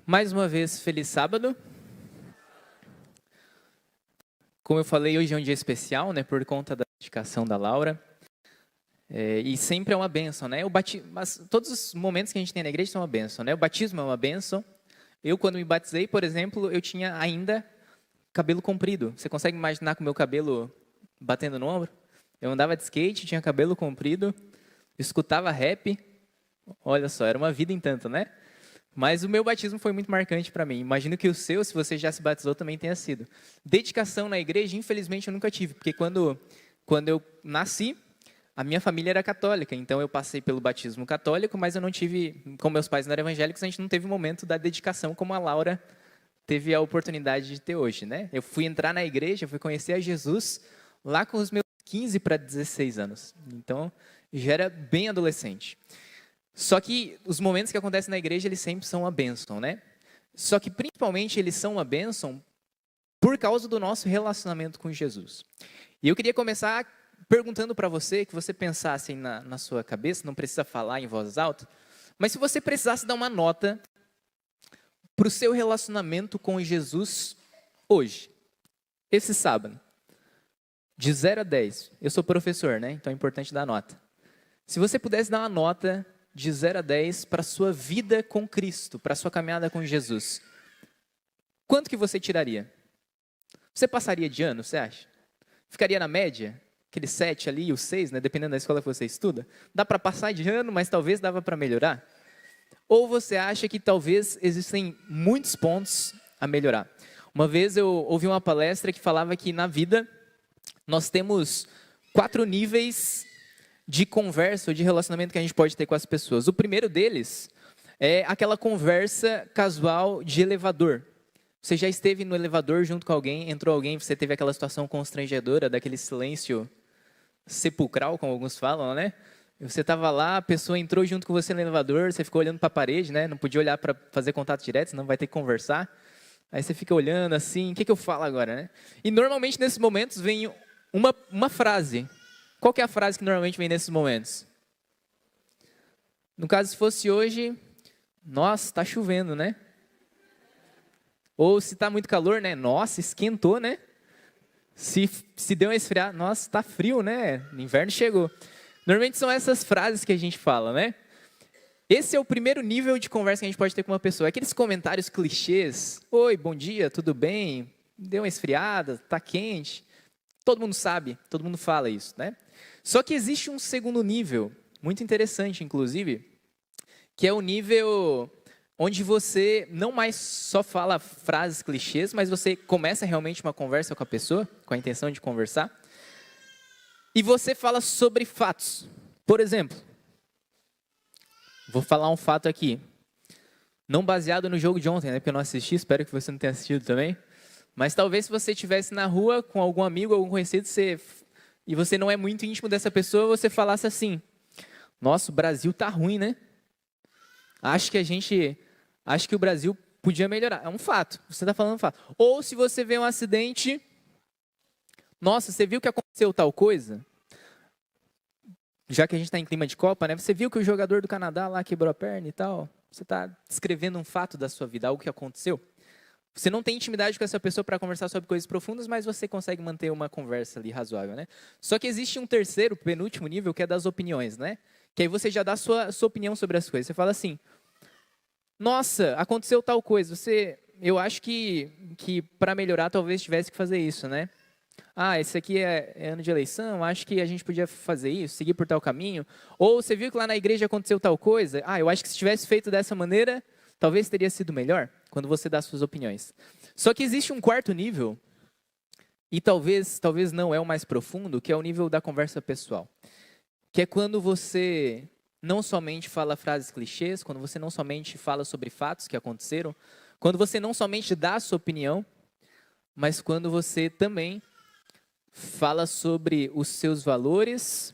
Mais uma vez, feliz sábado. Como eu falei, hoje é um dia especial, né, por conta da dedicação da Laura. E sempre é uma bênção, né? Mas todos os momentos que a gente tem na igreja são uma bênção, né? O batismo é uma bênção. Eu, quando me batizei, por exemplo, eu tinha ainda cabelo comprido. Você consegue imaginar com o meu cabelo batendo no ombro? Eu andava de skate, tinha cabelo comprido, escutava rap. Olha só, era uma vida em tanto, né? Mas o meu batismo foi muito marcante para mim. Imagino que o seu, se você já se batizou, também tenha sido. Dedicação na igreja, infelizmente, eu nunca tive. Porque quando eu nasci, a minha família era católica. Então, eu passei pelo batismo católico, mas eu não tive... Como meus pais não eram evangélicos, a gente não teve o momento da dedicação como a Laura teve a oportunidade de ter hoje, né? Eu fui entrar na igreja, fui conhecer a Jesus lá com os meus 15 para 16 anos. Então, já era bem adolescente. Só que os momentos que acontecem na igreja, eles sempre são uma bênção, né? Só que, principalmente, eles são uma bênção por causa do nosso relacionamento com Jesus. E eu queria começar perguntando para você, que você pensasse na sua cabeça, não precisa falar em voz alta, mas se você precisasse dar uma nota para o seu relacionamento com Jesus hoje, esse sábado, de 0 a 10, eu sou professor, né? Então é importante dar nota. Se você pudesse dar uma nota de 0 a 10 para a sua vida com Cristo, para a sua caminhada com Jesus, quanto que você tiraria? Você passaria de ano, você acha? Ficaria na média? Aquele 7 ali, o 6, né? Dependendo da escola que você estuda? Dá para passar de ano, mas talvez dava para melhorar? Ou você acha que talvez existem muitos pontos a melhorar? Uma vez eu ouvi uma palestra que falava que na vida nós temos 4 níveis de conversa ou de relacionamento que a gente pode ter com as pessoas. O primeiro deles é aquela conversa casual de elevador. Você já esteve no elevador junto com alguém, entrou alguém, você teve aquela situação constrangedora, daquele silêncio sepulcral, como alguns falam, né? Você estava lá, a pessoa entrou junto com você no elevador, você ficou olhando para a parede, né? Não podia olhar para fazer contato direto, senão vai ter que conversar. Aí você fica olhando assim, o que eu falo agora, né? E normalmente nesses momentos vem uma frase. Qual que é a frase que normalmente vem nesses momentos? No caso, se fosse hoje, nossa, está chovendo, né? Ou se está muito calor, né? Nossa, esquentou, né? Se deu uma esfriada, nossa, está frio, né? O inverno chegou. Normalmente são essas frases que a gente fala, né? Esse é o primeiro nível de conversa que a gente pode ter com uma pessoa. Aqueles comentários clichês. Oi, bom dia, tudo bem? Deu uma esfriada, está quente. Todo mundo sabe, todo mundo fala isso, né? Só que existe um segundo nível, muito interessante, inclusive, que é o nível onde você não mais só fala frases clichês, mas você começa realmente uma conversa com a pessoa, com a intenção de conversar, e você fala sobre fatos. Por exemplo, vou falar um fato aqui, não baseado no jogo de ontem, né? Porque eu não assisti, espero que você não tenha assistido também. Mas talvez se você estivesse na rua com algum amigo, algum conhecido, e você não é muito íntimo dessa pessoa, você falasse assim: nossa, o Brasil tá ruim, né? Acho que o Brasil podia melhorar. É um fato, você está falando um fato. Ou se você vê um acidente, nossa, você viu que aconteceu tal coisa? Já que a gente está em clima de Copa, né? Você viu que o jogador do Canadá lá quebrou a perna e tal? Você está descrevendo um fato da sua vida, algo que aconteceu? Você não tem intimidade com essa pessoa para conversar sobre coisas profundas, mas você consegue manter uma conversa ali razoável, né? Só que existe um terceiro, penúltimo nível, que é das opiniões, né? Que aí você já dá a sua opinião sobre as coisas. Você fala assim: nossa, aconteceu tal coisa. Eu acho que para melhorar talvez tivesse que fazer isso, né? Ah, esse aqui é ano de eleição, acho que a gente podia fazer isso, seguir por tal caminho. Ou você viu que lá na igreja aconteceu tal coisa? Ah, eu acho que se tivesse feito dessa maneira, talvez teria sido melhor, quando você dá suas opiniões. Só que existe um quarto nível, e talvez não é o mais profundo, que é o nível da conversa pessoal. Que é quando você não somente fala frases clichês, quando você não somente fala sobre fatos que aconteceram, quando você não somente dá a sua opinião, mas quando você também fala sobre os seus valores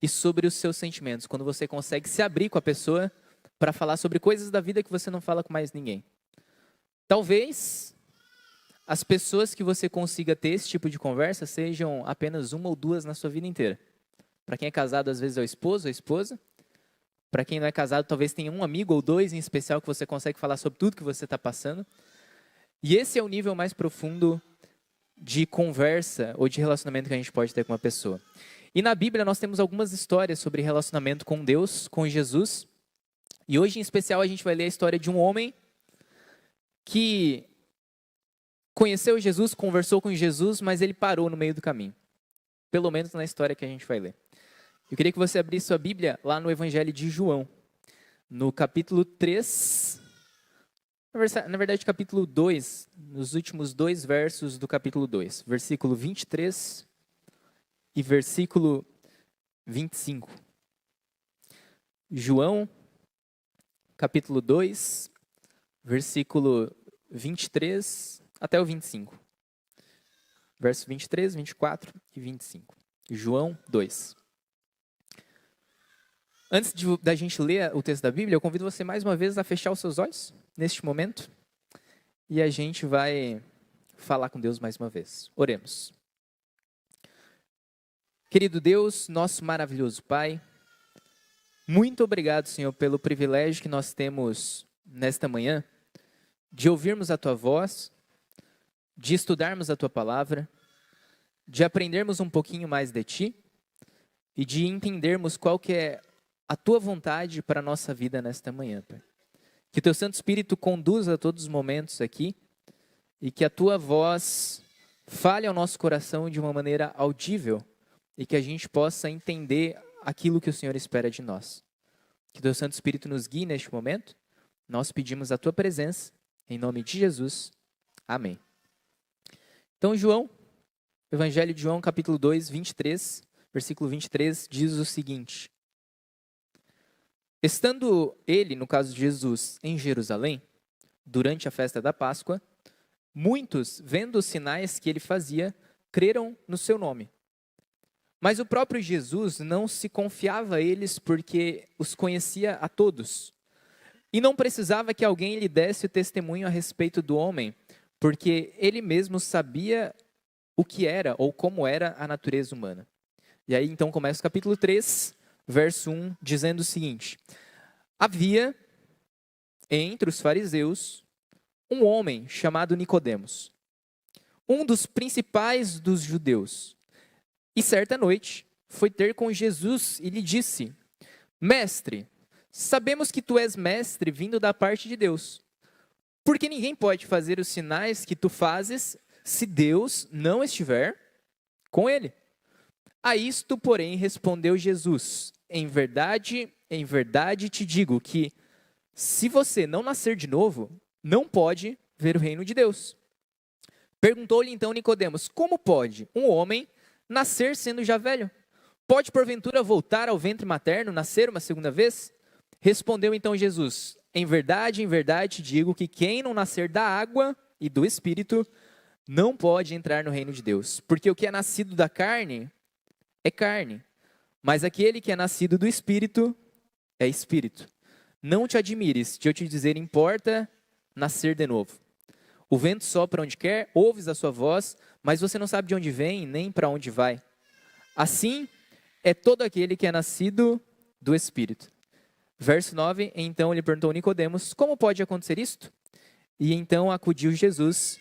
e sobre os seus sentimentos. Quando você consegue se abrir com a pessoa para falar sobre coisas da vida que você não fala com mais ninguém. Talvez as pessoas que você consiga ter esse tipo de conversa sejam apenas uma ou duas na sua vida inteira. Para quem é casado, às vezes é o esposo, a esposa. Para quem não é casado, talvez tenha um amigo ou dois em especial que você consegue falar sobre tudo que você está passando. E esse é o nível mais profundo de conversa ou de relacionamento que a gente pode ter com uma pessoa. E na Bíblia nós temos algumas histórias sobre relacionamento com Deus, com Jesus. E hoje em especial a gente vai ler a história de um homem que conheceu Jesus, conversou com Jesus, mas ele parou no meio do caminho. Pelo menos na história que a gente vai ler. Eu queria que você abrisse sua Bíblia lá no Evangelho de João, no capítulo 3, na verdade capítulo 2, nos últimos 2 versos do capítulo 2, versículo 23 e versículo 25. João, capítulo 2, versículo 23 até o 25. Verso 23, 24 e 25. João 2. Antes da gente ler o texto da Bíblia, eu convido você mais uma vez a fechar os seus olhos neste momento e a gente vai falar com Deus mais uma vez. Oremos. Querido Deus, nosso maravilhoso Pai, muito obrigado, Senhor, pelo privilégio que nós temos nesta manhã de ouvirmos a Tua voz, de estudarmos a Tua palavra, de aprendermos um pouquinho mais de Ti e de entendermos qual que é a Tua vontade para a nossa vida nesta manhã, Pai. Que o Teu Santo Espírito conduza a todos os momentos aqui e que a Tua voz fale ao nosso coração de uma maneira audível e que a gente possa entender aquilo que o Senhor espera de nós. Que o Teu Santo Espírito nos guie neste momento. Nós pedimos a Tua presença, em nome de Jesus. Amém. Então, Evangelho de João, capítulo 2, 23, versículo 23, diz o seguinte: Estando ele, no caso de Jesus, em Jerusalém, durante a festa da Páscoa, muitos, vendo os sinais que ele fazia, creram no seu nome. Mas o próprio Jesus não se confiava a eles porque os conhecia a todos. E não precisava que alguém lhe desse o testemunho a respeito do homem, porque ele mesmo sabia o que era ou como era a natureza humana. E aí então começa o capítulo 3, verso 1, dizendo o seguinte: Havia entre os fariseus um homem chamado Nicodemos, um dos principais dos judeus. E certa noite foi ter com Jesus e lhe disse: Mestre, sabemos que tu és mestre vindo da parte de Deus, porque ninguém pode fazer os sinais que tu fazes se Deus não estiver com ele. A isto, porém, respondeu Jesus: em verdade te digo que, se você não nascer de novo, não pode ver o reino de Deus. Perguntou-lhe então Nicodemos: como pode um homem nascer sendo já velho? Pode porventura voltar ao ventre materno, nascer uma segunda vez? Respondeu então Jesus: em verdade te digo que quem não nascer da água e do Espírito não pode entrar no reino de Deus. Porque o que é nascido da carne é carne, mas aquele que é nascido do Espírito é Espírito. Não te admires de eu te dizer: importa nascer de novo. O vento sopra onde quer, ouves a sua voz, mas você não sabe de onde vem, nem para onde vai. Assim é todo aquele que é nascido do Espírito. Verso 9, então ele perguntou a Nicodemos: como pode acontecer isto? E então acudiu Jesus: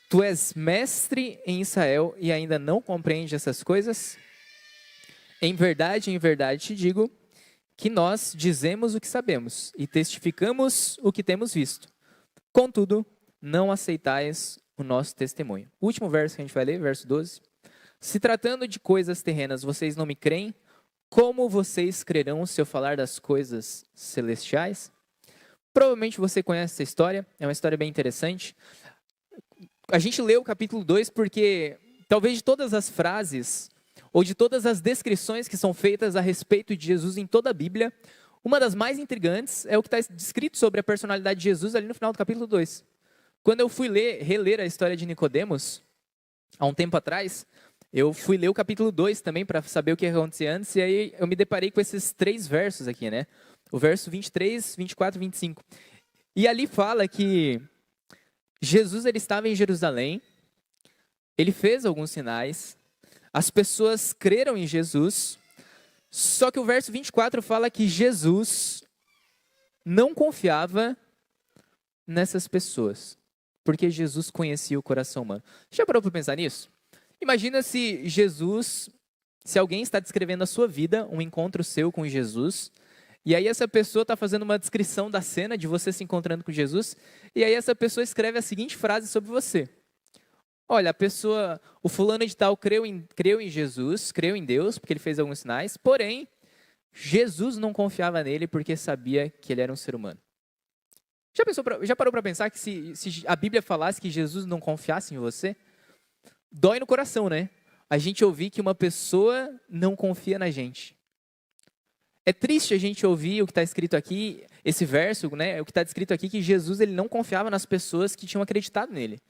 tu és mestre em Israel e ainda não compreende essas coisas? Em verdade te digo que nós dizemos o que sabemos e testificamos o que temos visto. Contudo, não aceitais o nosso testemunho. O último verso que a gente vai ler, verso 12. Se tratando de coisas terrenas, vocês não me creem, como vocês crerão se eu falar das coisas celestiais? Provavelmente você conhece essa história, é uma história bem interessante. A gente leu o capítulo 2 porque talvez de todas as frases ou de todas as descrições que são feitas a respeito de Jesus em toda a Bíblia, uma das mais intrigantes é o que está descrito sobre a personalidade de Jesus ali no final do capítulo 2. Quando eu fui reler a história de Nicodemos, há um tempo atrás, eu fui ler o capítulo 2 também para saber o que acontecia antes, e aí eu me deparei com esses 3 versos aqui, né? O verso 23, 24 e 25. E ali fala que Jesus ele estava em Jerusalém, ele fez alguns sinais, as pessoas creram em Jesus, Só que o verso 24 fala que Jesus não confiava nessas pessoas, porque Jesus conhecia o coração humano. Já parou para pensar nisso? Imagina se alguém está descrevendo a sua vida, um encontro seu com Jesus, e aí essa pessoa está fazendo uma descrição da cena de você se encontrando com Jesus, e aí essa pessoa escreve a seguinte frase sobre você. Olha, o fulano de tal creu em Jesus, creu em Deus, porque ele fez alguns sinais, porém, Jesus não confiava nele porque sabia que ele era um ser humano. Já parou para pensar que se a Bíblia falasse que Jesus não confiasse em você, dói no coração, né? A gente ouvir que uma pessoa não confia na gente. É triste a gente ouvir o que está escrito aqui, esse verso, né? O que está escrito aqui que Jesus ele não confiava nas pessoas que tinham acreditado nele.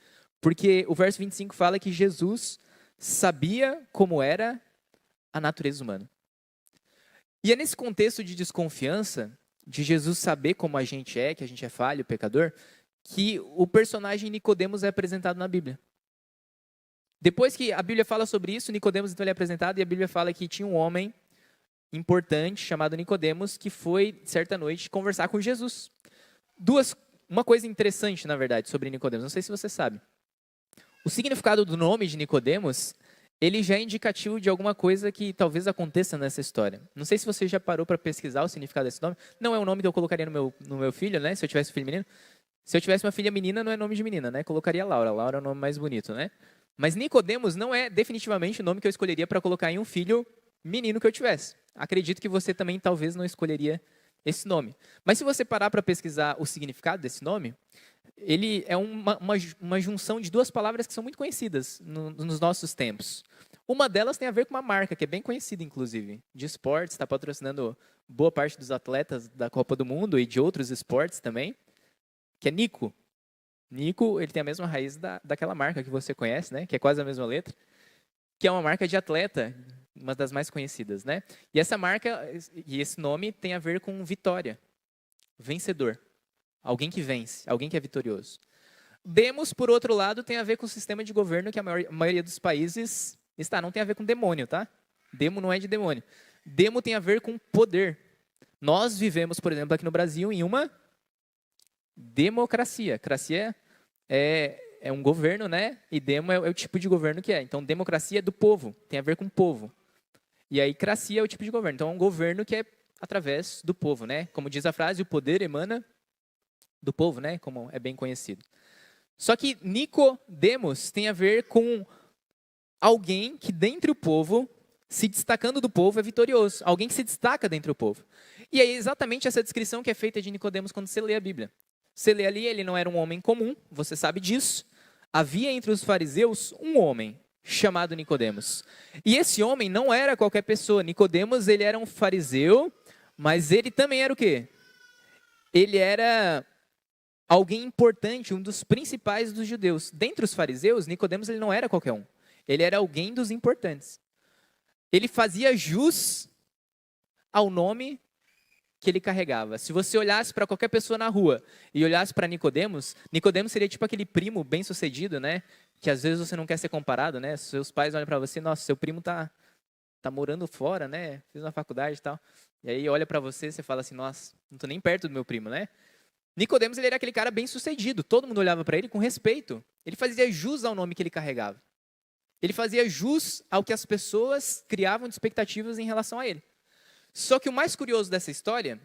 Porque o verso 25 fala que Jesus sabia como era a natureza humana. E é nesse contexto de desconfiança, de Jesus saber como a gente é, que a gente é falho, pecador, que o personagem Nicodemos é apresentado na Bíblia. Depois que a Bíblia fala sobre isso, Nicodemos então ele é apresentado e a Bíblia fala que tinha um homem importante chamado Nicodemos que foi, certa noite, conversar com Jesus. Uma coisa interessante, na verdade, sobre Nicodemos, não sei se você sabe. O significado do nome de Nicodemos, ele já é indicativo de alguma coisa que talvez aconteça nessa história. Não sei se você já parou para pesquisar o significado desse nome. Não é um nome que eu colocaria no meu filho, né? Se eu tivesse um filho menino. Se eu tivesse uma filha menina, não é nome de menina, né? Colocaria Laura. Laura é o nome mais bonito, né? Mas Nicodemos não é definitivamente o nome que eu escolheria para colocar em um filho menino que eu tivesse. Acredito que você também talvez não escolheria esse nome. Mas se você parar para pesquisar o significado desse nome, ele é uma junção de duas palavras que são muito conhecidas nos nossos tempos. Uma delas tem a ver com uma marca que é bem conhecida, inclusive, de esportes, está patrocinando boa parte dos atletas da Copa do Mundo e de outros esportes também, que é Nico. Nico, ele tem a mesma raiz daquela marca que você conhece, né? Que é quase a mesma letra, que é uma marca de atleta, uma das mais conhecidas, né? E essa marca, e esse nome tem a ver com vitória, vencedor. Alguém que vence, alguém que é vitorioso. Demos, por outro lado, tem a ver com o sistema de governo que a maioria dos países está. Não tem a ver com demônio, tá? Demo não é de demônio. Demo tem a ver com poder. Nós vivemos, por exemplo, aqui no Brasil, em uma democracia. Democracia é um governo, né? E demo é o tipo de governo que é. Então, democracia é do povo, tem a ver com o povo. E aí, cracia é o tipo de governo. Então, é um governo que é através do povo, né? Como diz a frase, o poder emana do povo, né? Como é bem conhecido. Só que Nicodemos tem a ver com alguém que dentre o povo, se destacando do povo, é vitorioso. Alguém que se destaca dentre o povo. E é exatamente essa descrição que é feita de Nicodemos quando você lê a Bíblia. Você lê ali, ele não era um homem comum, você sabe disso. Havia entre os fariseus um homem chamado Nicodemos. E esse homem não era qualquer pessoa. Nicodemos, ele era um fariseu, mas ele também era o quê? Ele era alguém importante, um dos principais dos judeus. Dentre os fariseus, Nicodemos ele não era qualquer um. Ele era alguém dos importantes. Ele fazia jus ao nome que ele carregava. Se você olhasse para qualquer pessoa na rua e olhasse para Nicodemos, Nicodemos seria tipo aquele primo bem-sucedido, né? Que às vezes você não quer ser comparado, né? Seus pais olham para você, nossa, seu primo tá morando fora, né? Fez uma faculdade e tal. E aí olha para você, você fala assim, nossa, não tô nem perto do meu primo, né? Nicodemos ele era aquele cara bem-sucedido, todo mundo olhava para ele com respeito. Ele fazia jus ao nome que ele carregava. Ele fazia jus ao que as pessoas criavam de expectativas em relação a ele. Só que o mais curioso dessa história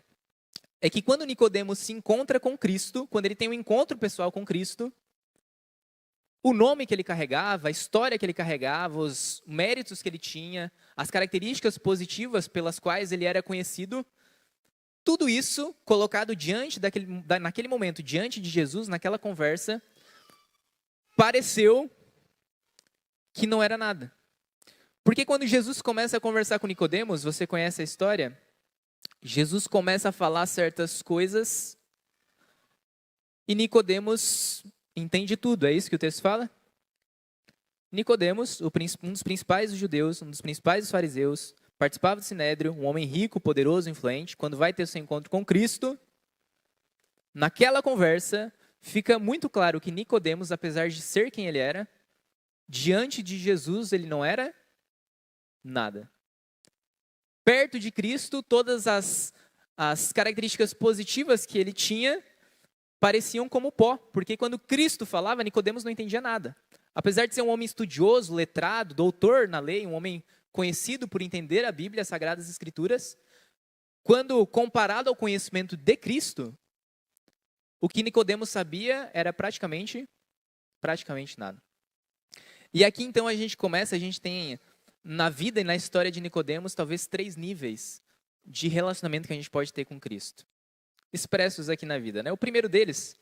é que quando Nicodemos se encontra com Cristo, quando ele tem um encontro pessoal com Cristo, o nome que ele carregava, a história que ele carregava, os méritos que ele tinha, as características positivas pelas quais ele era conhecido, tudo isso colocado naquele momento, diante de Jesus, naquela conversa, pareceu que não era nada. Porque quando Jesus começa a conversar com Nicodemos, você conhece a história? Jesus começa a falar certas coisas e Nicodemos entende tudo. É isso que o texto fala? Nicodemos, um dos principais dos judeus, um dos principais dos fariseus, participava do Sinédrio, um homem rico, poderoso, influente. Quando vai ter seu encontro com Cristo, naquela conversa, fica muito claro que Nicodemos, apesar de ser quem ele era, diante de Jesus ele não era nada. perto de Cristo, todas as características positivas que ele tinha pareciam como pó, porque quando Cristo falava, Nicodemos não entendia nada. Apesar de ser um homem estudioso, letrado, doutor na lei, um homem conhecido por entender a Bíblia, as Sagradas Escrituras, quando comparado ao conhecimento de Cristo, o que Nicodemos sabia era praticamente nada. E aqui então a gente tem na vida e na história de Nicodemos talvez 3 níveis de relacionamento que a gente pode ter com Cristo, expressos aqui na vida, né? O primeiro deles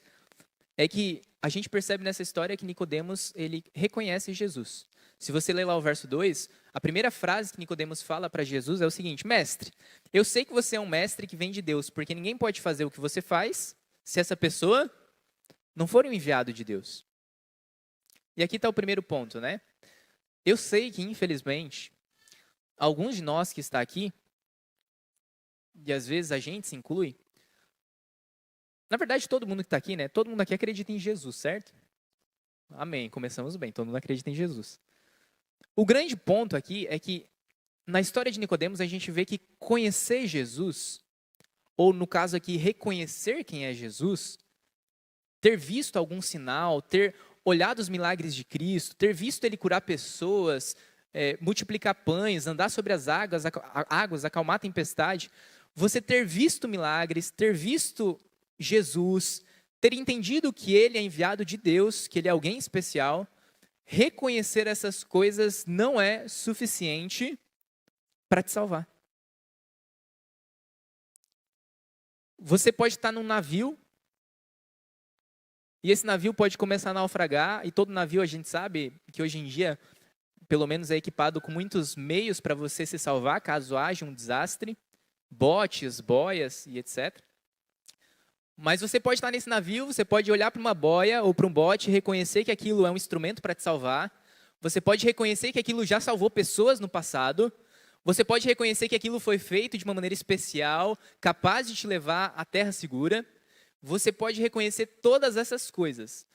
é que a gente percebe nessa história que Nicodemos, ele reconhece Jesus. Se você ler lá o verso 2, a primeira frase que Nicodemos fala para Jesus é o seguinte: mestre, eu sei que você é um mestre que vem de Deus, porque ninguém pode fazer o que você faz se essa pessoa não for um enviado de Deus. E aqui está o primeiro ponto, né? Eu sei que, infelizmente, alguns de nós que está aqui, e às vezes a gente se inclui, na verdade todo mundo que está aqui, né? Todo mundo aqui acredita em Jesus, certo? Amém, começamos bem, todo mundo acredita em Jesus. O grande ponto aqui é que, na história de Nicodemos, a gente vê que conhecer Jesus, ou no caso aqui, reconhecer quem é Jesus, ter visto algum sinal, ter olhado os milagres de Cristo, ter visto ele curar pessoas, multiplicar pães, andar sobre as águas, acalmar a tempestade, você ter visto milagres, ter visto Jesus, ter entendido que ele é enviado de Deus, que ele é alguém especial, reconhecer essas coisas não é suficiente para te salvar. Você pode estar num navio, e esse navio pode começar a naufragar, e todo navio a gente sabe que hoje em dia, pelo menos é equipado com muitos meios para você se salvar, caso haja um desastre, botes, boias e etc. Mas você pode estar nesse navio, você pode olhar para uma boia ou para um bote e reconhecer que aquilo é um instrumento para te salvar. Você pode reconhecer que aquilo já salvou pessoas no passado. Você pode reconhecer que aquilo foi feito de uma maneira especial, capaz de te levar à terra segura. Você pode reconhecer todas essas coisas.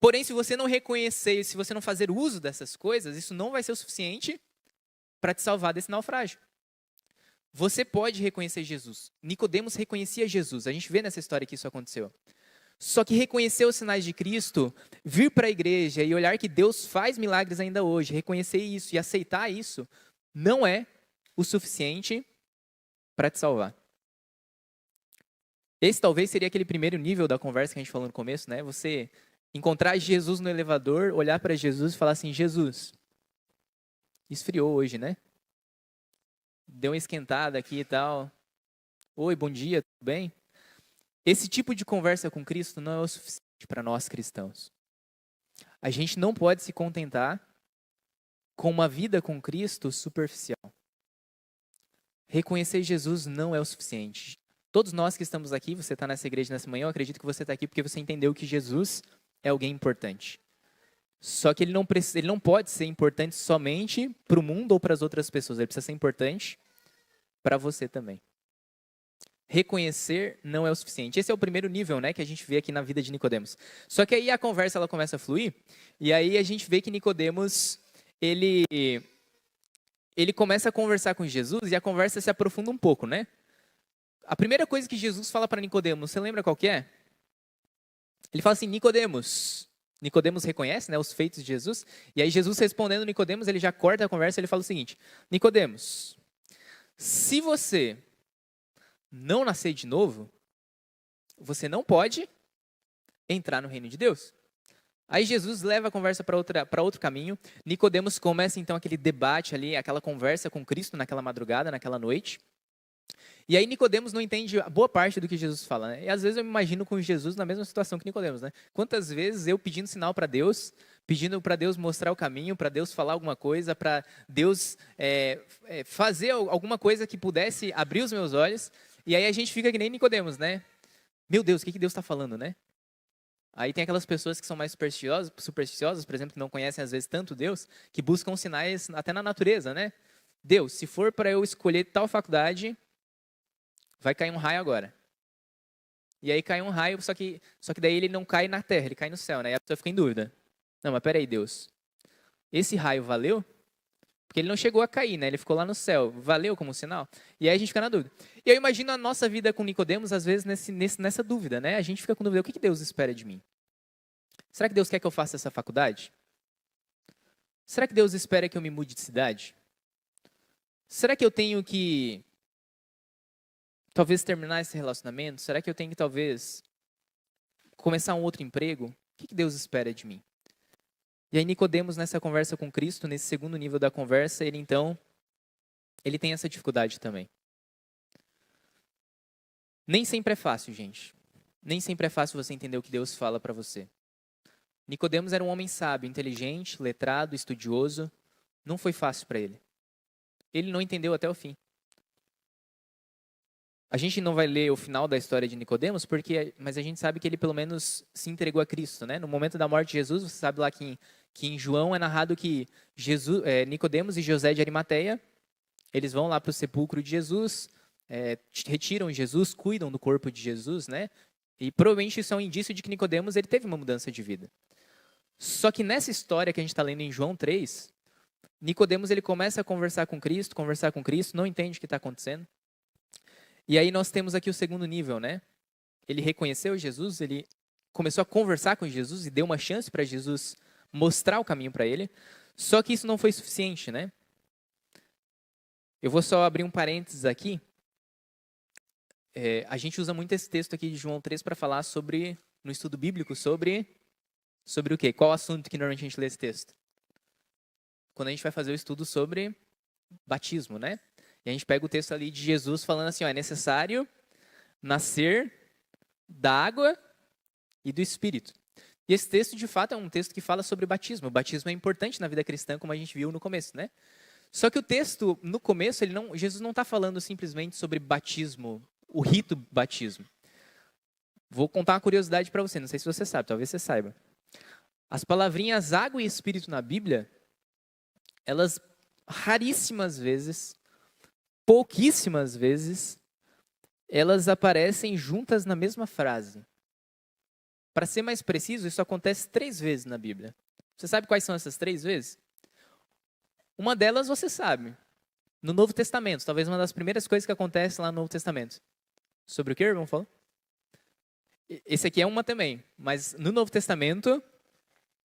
Porém, se você não reconhecer, se você não fazer uso dessas coisas, isso não vai ser o suficiente para te salvar desse naufrágio. Você pode reconhecer Jesus. Nicodemos reconhecia Jesus. A gente vê nessa história que isso aconteceu. Só que reconhecer os sinais de Cristo, vir para a igreja e olhar que Deus faz milagres ainda hoje, reconhecer isso e aceitar isso, não é o suficiente para te salvar. Esse talvez seria aquele primeiro nível da conversa que a gente falou no começo, né? Você encontrar Jesus no elevador, olhar para Jesus e falar assim: Jesus, esfriou hoje, né? Deu uma esquentada aqui e tal. Oi, bom dia, tudo bem? Esse tipo de conversa com Cristo não é o suficiente para nós cristãos. A gente não pode se contentar com uma vida com Cristo superficial. Reconhecer Jesus não é o suficiente. Todos nós que estamos aqui, você está nessa igreja nessa manhã, eu acredito que você está aqui porque você entendeu que Jesus é alguém importante. Só que ele não pode ser importante somente para o mundo ou para as outras pessoas. Ele precisa ser importante para você também. Reconhecer não é o suficiente. Esse é o primeiro nível, né, que a gente vê aqui na vida de Nicodemos. Só que aí a conversa ela começa a fluir, e aí a gente vê que Nicodemos, ele começa a conversar com Jesus e a conversa se aprofunda um pouco, né? A primeira coisa que Jesus fala para Nicodemos, você lembra qual que é? Ele fala assim: Nicodemos. Nicodemos reconhece, né, os feitos de Jesus, e aí Jesus respondendo Nicodemos, ele já corta a conversa, ele fala o seguinte: Nicodemos, se você não nascer de novo, você não pode entrar no reino de Deus. Aí Jesus leva a conversa para outro caminho. Nicodemos começa então aquele debate ali, aquela conversa com Cristo naquela madrugada, naquela noite. E aí Nicodemos não entende a boa parte do que Jesus fala, né? E às vezes eu me imagino com Jesus na mesma situação que Nicodemos, né? Quantas vezes eu pedindo sinal para Deus, pedindo para Deus mostrar o caminho, para Deus falar alguma coisa, para Deus fazer alguma coisa que pudesse abrir os meus olhos, e aí a gente fica que nem Nicodemos, né? Meu Deus, o que Deus está falando, né? Aí tem aquelas pessoas que são mais supersticiosas, por exemplo, que não conhecem às vezes tanto Deus, que buscam sinais até na natureza, né? Deus, se for para eu escolher tal faculdade, vai cair um raio agora. E aí cai um raio, só que daí ele não cai na terra, ele cai no céu, né? E a pessoa fica em dúvida. Não, mas peraí, Deus. Esse raio valeu? Porque ele não chegou a cair, né? Ele ficou lá no céu. Valeu como sinal? E aí a gente fica na dúvida. E eu imagino a nossa vida com Nicodemos, às vezes, nessa dúvida, né? A gente fica com dúvida, o que Deus espera de mim? Será que Deus quer que eu faça essa faculdade? Será que Deus espera que eu me mude de cidade? Será que eu tenho que, talvez, terminar esse relacionamento? Será que eu tenho que, talvez, começar um outro emprego? O que Deus espera de mim? E aí Nicodemos, nessa conversa com Cristo, nesse segundo nível da conversa, ele tem essa dificuldade também. Nem sempre é fácil, gente. Nem sempre é fácil você entender o que Deus fala para você. Nicodemos era um homem sábio, inteligente, letrado, estudioso. Não foi fácil para ele. Ele não entendeu até o fim. A gente não vai ler o final da história de Nicodemos, mas a gente sabe que ele pelo menos se entregou a Cristo, né? No momento da morte de Jesus, você sabe lá que em João é narrado que Nicodemos e José de Arimateia, eles vão lá para o sepulcro de Jesus, retiram Jesus, cuidam do corpo de Jesus, né? E provavelmente isso é um indício de que Nicodemos ele teve uma mudança de vida. Só que nessa história que a gente está lendo em João 3, Nicodemos ele começa a conversar com Cristo, não entende o que está acontecendo. E aí nós temos aqui o segundo nível, né? Ele reconheceu Jesus, ele começou a conversar com Jesus e deu uma chance para Jesus mostrar o caminho para ele. Só que isso não foi suficiente, né? Eu vou só abrir um parênteses aqui. A gente usa muito esse texto aqui de João 3 para falar sobre, no estudo bíblico, sobre o quê? Qual assunto que normalmente a gente lê esse texto? Quando a gente vai fazer o estudo sobre batismo, né? E a gente pega o texto ali de Jesus falando assim, é necessário nascer da água e do Espírito. E esse texto, de fato, é um texto que fala sobre batismo. O batismo é importante na vida cristã, como a gente viu no começo, né? Só que o texto, no começo, Jesus não está falando simplesmente sobre batismo, o rito batismo. Vou contar uma curiosidade para você, não sei se você sabe, talvez você saiba. As palavrinhas água e Espírito na Bíblia, elas raríssimas vezes, pouquíssimas vezes, elas aparecem juntas na mesma frase. Para ser mais preciso, isso acontece 3 vezes na Bíblia. Você sabe quais são essas 3 vezes? Uma delas você sabe. No Novo Testamento, talvez uma das primeiras coisas que acontece lá no Novo Testamento. Sobre o que, irmão, falou? Esse aqui é uma também. Mas no Novo Testamento,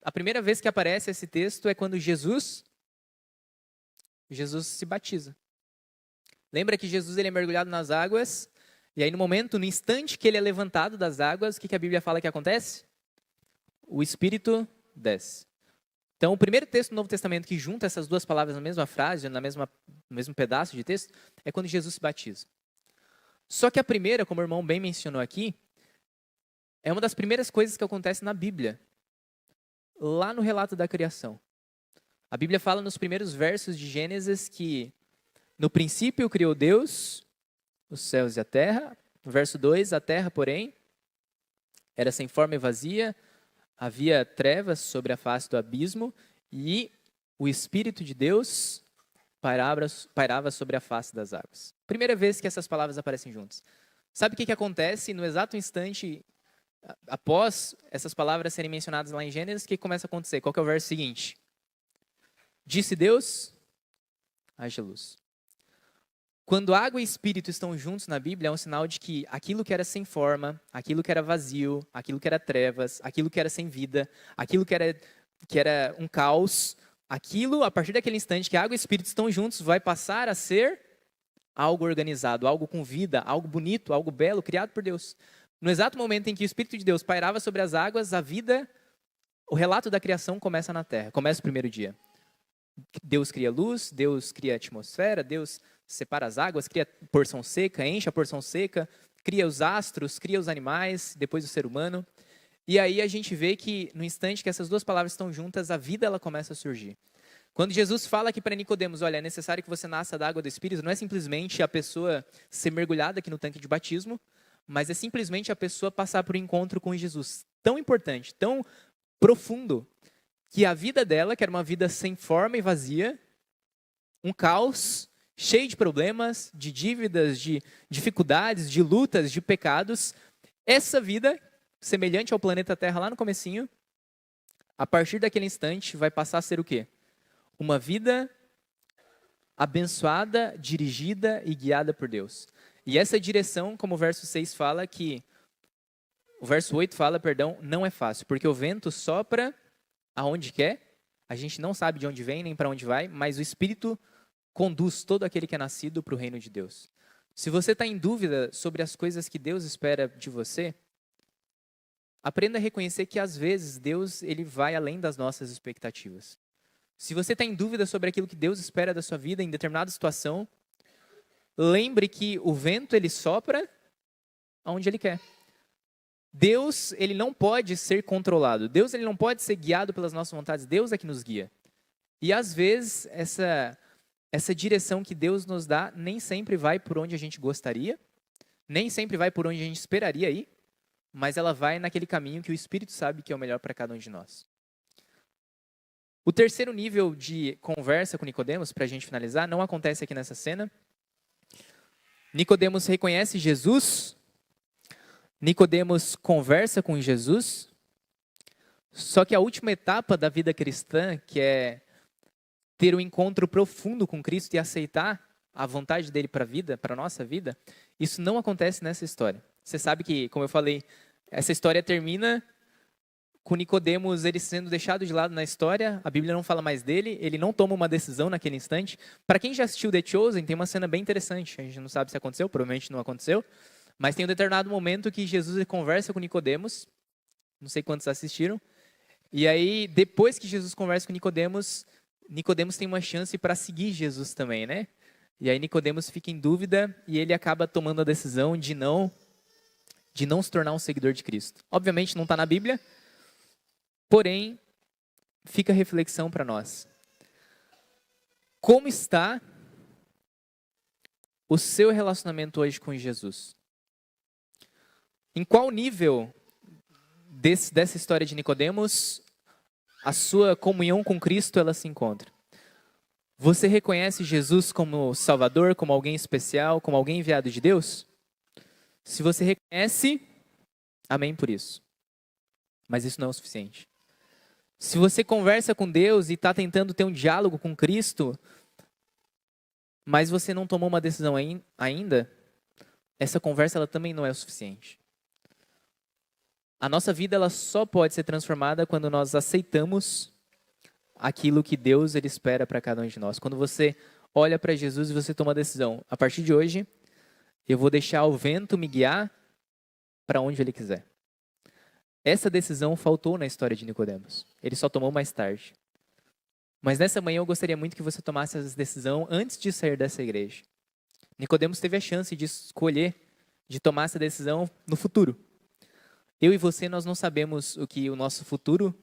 a primeira vez que aparece esse texto é quando Jesus se batiza. Lembra que Jesus ele é mergulhado nas águas, e aí no instante que ele é levantado das águas, o que a Bíblia fala que acontece? O Espírito desce. Então, o primeiro texto do Novo Testamento que junta essas duas palavras na mesma frase, no mesmo pedaço de texto, é quando Jesus se batiza. Só que a primeira, como o irmão bem mencionou aqui, é uma das primeiras coisas que acontece na Bíblia, lá no relato da criação. A Bíblia fala nos primeiros versos de Gênesis que no princípio criou Deus os céus e a terra. No verso 2, a terra, porém, era sem forma e vazia, havia trevas sobre a face do abismo e o Espírito de Deus pairava sobre a face das águas. Primeira vez que essas palavras aparecem juntas. Sabe o que acontece no exato instante após essas palavras serem mencionadas lá em Gênesis? O que começa a acontecer? Qual que é o verso seguinte? Disse Deus, haja luz. Quando água e espírito estão juntos na Bíblia, é um sinal de que aquilo que era sem forma, aquilo que era vazio, aquilo que era trevas, aquilo que era sem vida, aquilo que era um caos, aquilo, a partir daquele instante que água e espírito estão juntos, vai passar a ser algo organizado, algo com vida, algo bonito, algo belo, criado por Deus. No exato momento em que o Espírito de Deus pairava sobre as águas, a vida, o relato da criação começa na Terra, começa o primeiro dia. Deus cria luz, Deus cria atmosfera, Deus separa as águas, cria porção seca, enche a porção seca, cria os astros, cria os animais, depois o ser humano. E aí a gente vê que no instante que essas duas palavras estão juntas, a vida ela começa a surgir. Quando Jesus fala aqui para Nicodemos, olha, é necessário que você nasça da água do Espírito, não é simplesmente a pessoa ser mergulhada aqui no tanque de batismo, mas é simplesmente a pessoa passar por um encontro com Jesus. Tão importante, tão profundo, que a vida dela, que era uma vida sem forma e vazia, um caos, cheio de problemas, de dívidas, de dificuldades, de lutas, de pecados, essa vida, semelhante ao planeta Terra lá no comecinho, a partir daquele instante vai passar a ser o quê? Uma vida abençoada, dirigida e guiada por Deus. E essa direção, como o verso 6 fala que... O verso 8 fala, perdão, não é fácil, porque o vento sopra aonde quer, a gente não sabe de onde vem nem para onde vai, mas o Espírito conduz todo aquele que é nascido para o reino de Deus. Se você está em dúvida sobre as coisas que Deus espera de você, aprenda a reconhecer que às vezes Deus ele vai além das nossas expectativas. Se você está em dúvida sobre aquilo que Deus espera da sua vida em determinada situação, lembre que o vento ele sopra aonde ele quer. Deus, ele não pode ser controlado. Deus, ele não pode ser guiado pelas nossas vontades. Deus é que nos guia. E às vezes, essa direção que Deus nos dá nem sempre vai por onde a gente gostaria, nem sempre vai por onde a gente esperaria ir, mas ela vai naquele caminho que o Espírito sabe que é o melhor para cada um de nós. O terceiro nível de conversa com Nicodemos, para a gente finalizar, não acontece aqui nessa cena. Nicodemos reconhece Jesus. Nicodemos conversa com Jesus, só que a última etapa da vida cristã, que é ter um encontro profundo com Cristo e aceitar a vontade dele para a vida, para a nossa vida, isso não acontece nessa história. Você sabe que, como eu falei, essa história termina com Nicodemos ele sendo deixado de lado na história, a Bíblia não fala mais dele, ele não toma uma decisão naquele instante. Para quem já assistiu The Chosen, tem uma cena bem interessante, a gente não sabe se aconteceu, provavelmente não aconteceu, mas tem um determinado momento que Jesus conversa com Nicodemos, não sei quantos assistiram, e aí depois que Jesus conversa com Nicodemos, Nicodemos tem uma chance para seguir Jesus também, né? E aí Nicodemos fica em dúvida e ele acaba tomando a decisão de não se tornar um seguidor de Cristo. Obviamente não está na Bíblia, porém fica a reflexão para nós. Como está o seu relacionamento hoje com Jesus? Em qual nível dessa história de Nicodemos a sua comunhão com Cristo ela se encontra? Você reconhece Jesus como Salvador, como alguém especial, como alguém enviado de Deus? Se você reconhece, amém por isso. Mas isso não é o suficiente. Se você conversa com Deus e está tentando ter um diálogo com Cristo, mas você não tomou uma decisão ainda, essa conversa ela também não é o suficiente. A nossa vida ela só pode ser transformada quando nós aceitamos aquilo que Deus ele espera para cada um de nós. Quando você olha para Jesus e você toma a decisão, a partir de hoje, eu vou deixar o vento me guiar para onde ele quiser. Essa decisão faltou na história de Nicodemos. Ele só tomou mais tarde. Mas nessa manhã eu gostaria muito que você tomasse essa decisão antes de sair dessa igreja. Nicodemos teve a chance de escolher, de tomar essa decisão no futuro. Eu e você, nós não sabemos o que o nosso futuro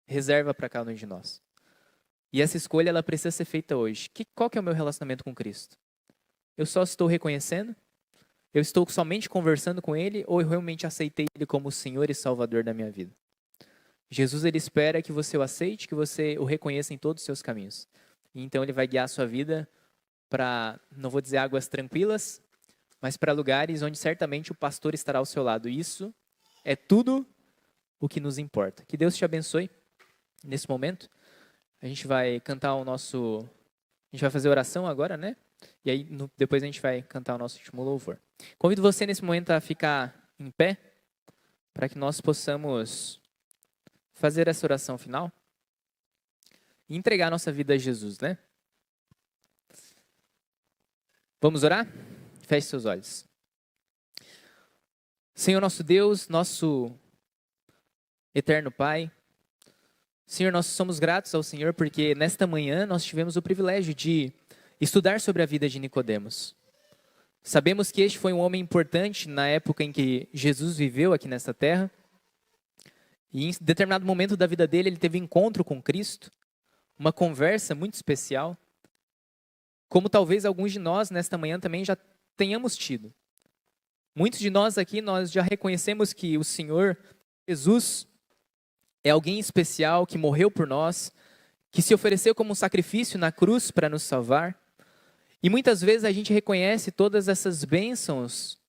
reserva para cada um de nós. E essa escolha, ela precisa ser feita hoje. Qual que é o meu relacionamento com Cristo? Eu só estou reconhecendo? Eu estou somente conversando com Ele? Ou eu realmente aceitei Ele como o Senhor e Salvador da minha vida? Jesus, Ele espera que você o aceite, que você o reconheça em todos os seus caminhos. E então Ele vai guiar a sua vida para, não vou dizer águas tranquilas, mas para lugares onde certamente o pastor estará ao seu lado. Isso é tudo o que nos importa. Que Deus te abençoe nesse momento. A gente vai cantar a gente vai fazer oração agora, né? E aí depois a gente vai cantar o nosso último louvor. Convido você nesse momento a ficar em pé para que nós possamos fazer essa oração final e entregar a nossa vida a Jesus, né? Vamos orar? Feche seus olhos. Senhor nosso Deus, nosso eterno Pai, Senhor, nós somos gratos ao Senhor porque nesta manhã nós tivemos o privilégio de estudar sobre a vida de Nicodemos. Sabemos que este foi um homem importante na época em que Jesus viveu aqui nesta terra. E em determinado momento da vida dele, ele teve encontro com Cristo, uma conversa muito especial, como talvez alguns de nós nesta manhã também já tenhamos tido. Muitos de nós aqui, nós já reconhecemos que o Senhor Jesus é alguém especial que morreu por nós, que se ofereceu como um sacrifício na cruz para nos salvar. E muitas vezes a gente reconhece todas essas bênçãos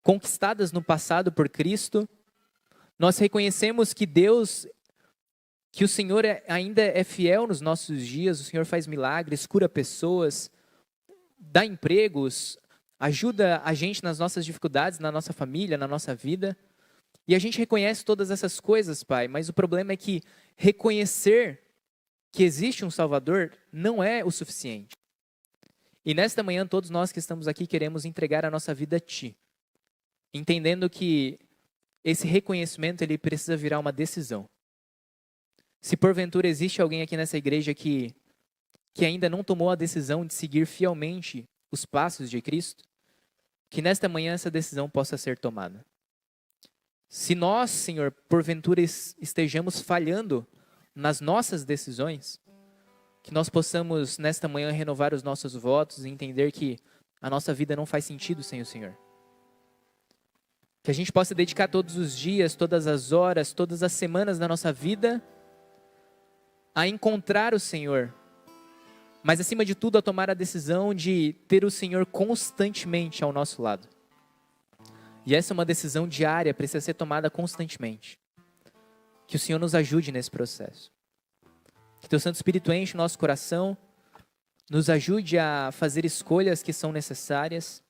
conquistadas no passado por Cristo. Nós reconhecemos que Deus, que o Senhor ainda é fiel nos nossos dias, o Senhor faz milagres, cura pessoas, dá empregos, ajuda a gente nas nossas dificuldades, na nossa família, na nossa vida. E a gente reconhece todas essas coisas, Pai, mas o problema é que reconhecer que existe um Salvador não é o suficiente. E nesta manhã, todos nós que estamos aqui queremos entregar a nossa vida a Ti, entendendo que esse reconhecimento ele precisa virar uma decisão. Se porventura existe alguém aqui nessa igreja que ainda não tomou a decisão de seguir fielmente os passos de Cristo, que nesta manhã essa decisão possa ser tomada. Se nós, Senhor, porventura estejamos falhando nas nossas decisões, que nós possamos nesta manhã renovar os nossos votos e entender que a nossa vida não faz sentido sem o Senhor. Que a gente possa dedicar todos os dias, todas as horas, todas as semanas da nossa vida a encontrar o Senhor, mas acima de tudo a tomar a decisão de ter o Senhor constantemente ao nosso lado. E essa é uma decisão diária, precisa ser tomada constantemente. Que o Senhor nos ajude nesse processo. Que Teu Santo Espírito enche o nosso coração, nos ajude a fazer escolhas que são necessárias,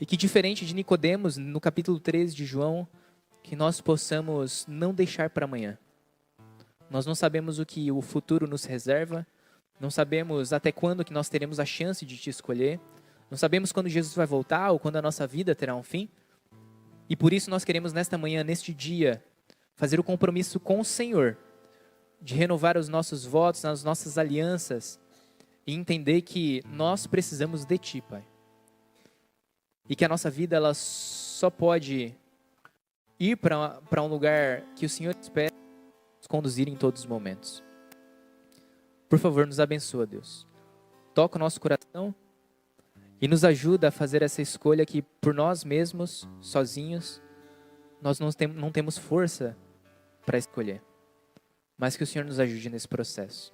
e que diferente de Nicodemos, no capítulo 13 de João, que nós possamos não deixar para amanhã. Nós não sabemos o que o futuro nos reserva, não sabemos até quando que nós teremos a chance de Te escolher, não sabemos quando Jesus vai voltar ou quando a nossa vida terá um fim. E por isso nós queremos nesta manhã, neste dia, fazer o compromisso com o Senhor, de renovar os nossos votos, as nossas alianças, e entender que nós precisamos de Ti, Pai. E que a nossa vida ela só pode ir para um lugar que o Senhor espera nos conduzir em todos os momentos. Por favor, nos abençoa, Deus. Toca o nosso coração e nos ajuda a fazer essa escolha que por nós mesmos, sozinhos, nós não temos força para escolher. Mas que o Senhor nos ajude nesse processo.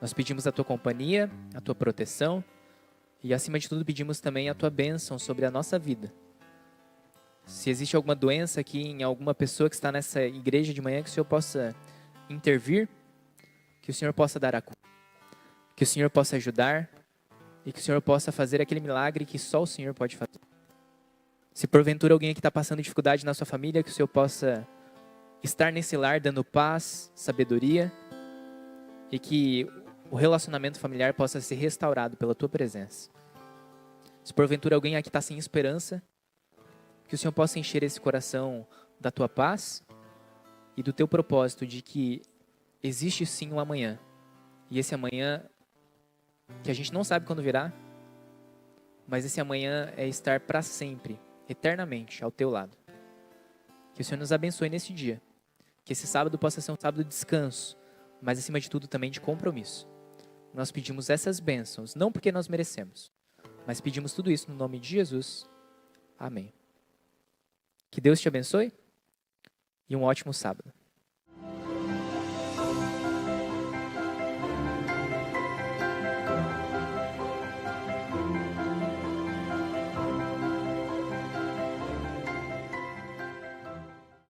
Nós pedimos a Tua companhia, a Tua proteção e, acima de tudo, pedimos também a Tua bênção sobre a nossa vida. Se existe alguma doença aqui em alguma pessoa que está nessa igreja de manhã, que o Senhor possa intervir, que o Senhor possa dar a cura, que o Senhor possa ajudar e que o Senhor possa fazer aquele milagre que só o Senhor pode fazer. Se porventura alguém aqui está passando dificuldade na sua família, que o Senhor possa estar nesse lar dando paz, sabedoria e que o relacionamento familiar possa ser restaurado pela Tua presença. Se porventura alguém aqui está sem esperança, que o Senhor possa encher esse coração da Tua paz e do Teu propósito de que existe sim um amanhã. E esse amanhã que a gente não sabe quando virá, mas esse amanhã é estar para sempre, eternamente, ao Teu lado. Que o Senhor nos abençoe nesse dia. Que esse sábado possa ser um sábado de descanso, mas acima de tudo também de compromisso. Nós pedimos essas bênçãos, não porque nós merecemos, mas pedimos tudo isso no nome de Jesus. Amém. Que Deus te abençoe e um ótimo sábado.